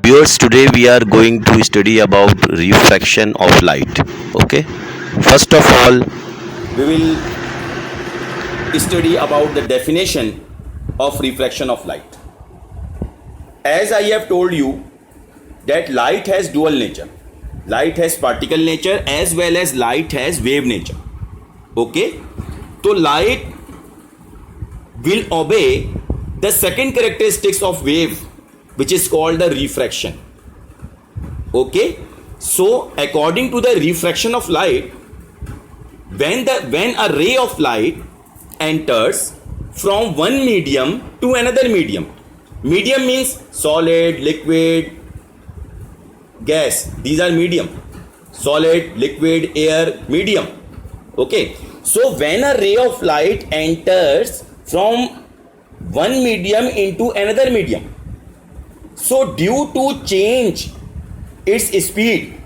Viewers, today we are going to study about refraction of light. Okay. First of all, we will study about the definition of refraction of light. As I have told you that light has dual nature. Light has particle nature as well as light has wave nature. Okay. So light will obey the second characteristics of wave, which is called the refraction. Okay, so according to the refraction of light, when a ray of light enters from one medium to another medium means solid, liquid, gas. These are medium: solid, liquid, air, medium. Okay, so when a ray of light enters from one medium into another medium, so due to change its speed,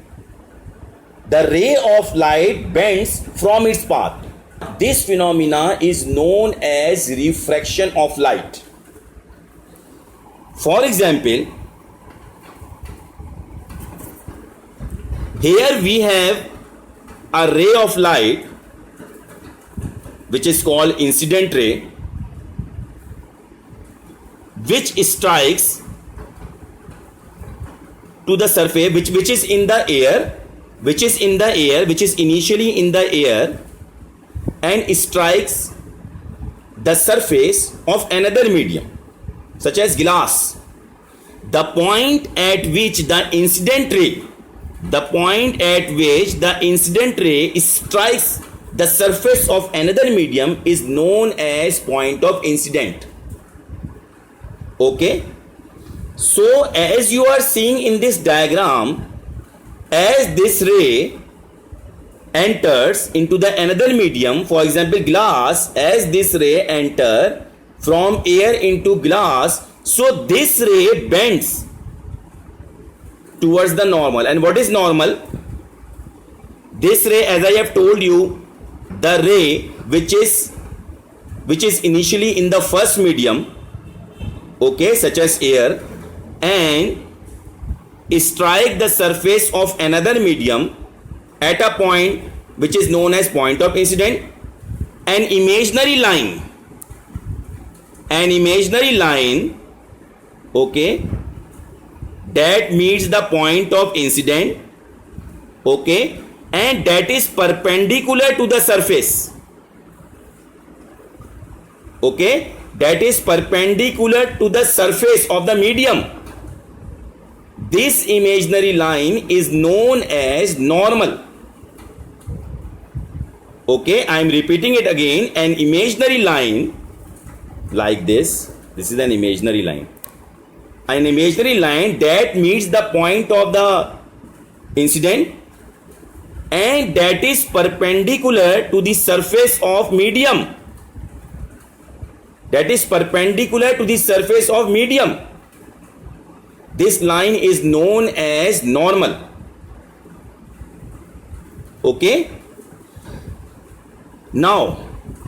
the ray of light bends from its path. This phenomena is known as refraction of light. For example, here we have a ray of light which is called incident ray, which strikes to the surface, which is in the air, which is initially in the air, and strikes the surface of another medium such as glass. The point at which the incident ray strikes the surface of another medium is known as point of incident. Okay, so as you are seeing in this diagram, as this ray enters into the another medium, for example glass, as this ray enter from air into glass, so this ray bends towards the normal. And what is normal? This ray, as I have told you, the ray which is initially in the first medium, okay, such as air, and strike the surface of another medium at a point which is known as point of incident. An imaginary line, okay, that meets the point of incident, okay, and that is perpendicular to the surface, okay, that is perpendicular to the surface of the medium. This imaginary line is known as normal. Okay, I am repeating it again. An imaginary line like this is an imaginary line. An imaginary line that meets the point of the incident and that is perpendicular to the surface of medium. That is perpendicular to the surface of medium. This line is known as normal. Okay. Now,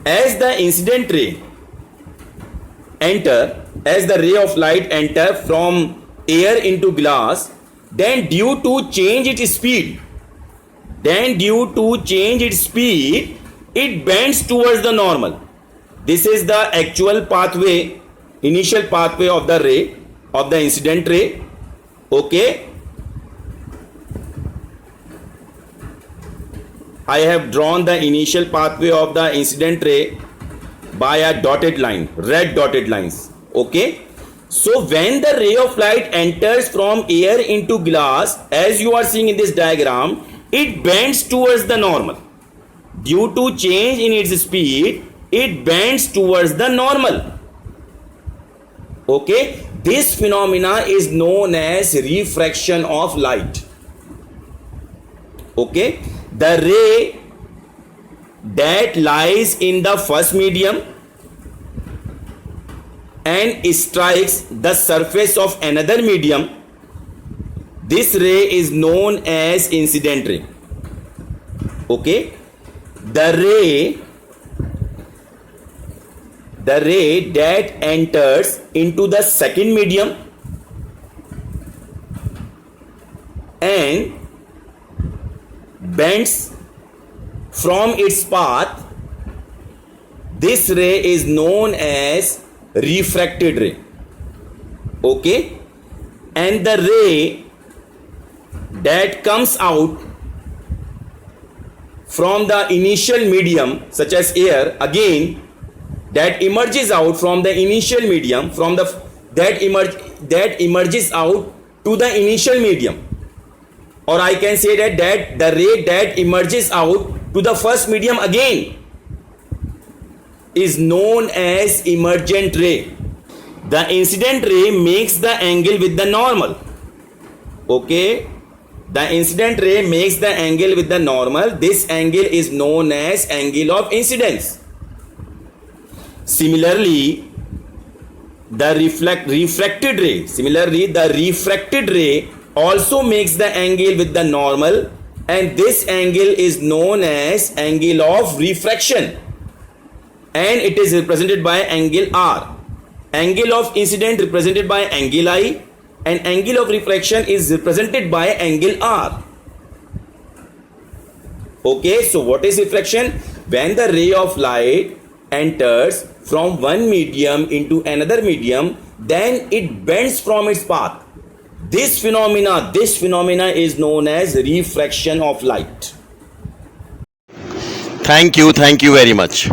as the incident ray as the ray of light enter from air into glass, then due to change its speed, it bends towards the normal. This is the actual pathway, initial pathway of the ray, of the incident ray. Okay, I have drawn the initial pathway of the incident ray by a dotted line, red dotted lines. Okay, so when the ray of light enters from air into glass, as you are seeing in this diagram, it bends towards the normal. Due to change in its speed, it bends towards the normal. Okay, this phenomena is known as refraction of light. Okay, the ray that lies in the first medium and strikes the surface of another medium, this ray is known as incident ray. Okay, the ray that enters into the second medium and bends from its path, this ray is known as refracted ray. Okay, and the ray that comes out from the initial medium such as air, again that emerges out from the initial medium, from the that emerges out to the initial medium, or I can say that the ray that emerges out to the first medium again is known as emergent ray. The incident ray makes the angle with the normal. Okay, the incident ray makes the angle with the normal. This angle is known as angle of incidence. Similarly, the refracted ray also makes the angle with the normal, and this angle is known as angle of refraction, and it is represented by angle R. Angle of incident represented by angle I, and angle of refraction is represented by angle R. Okay, so what is refraction? When the ray of light enters from one medium into another medium, then it bends from its path. This phenomena is known as refraction of light. Thank you very much.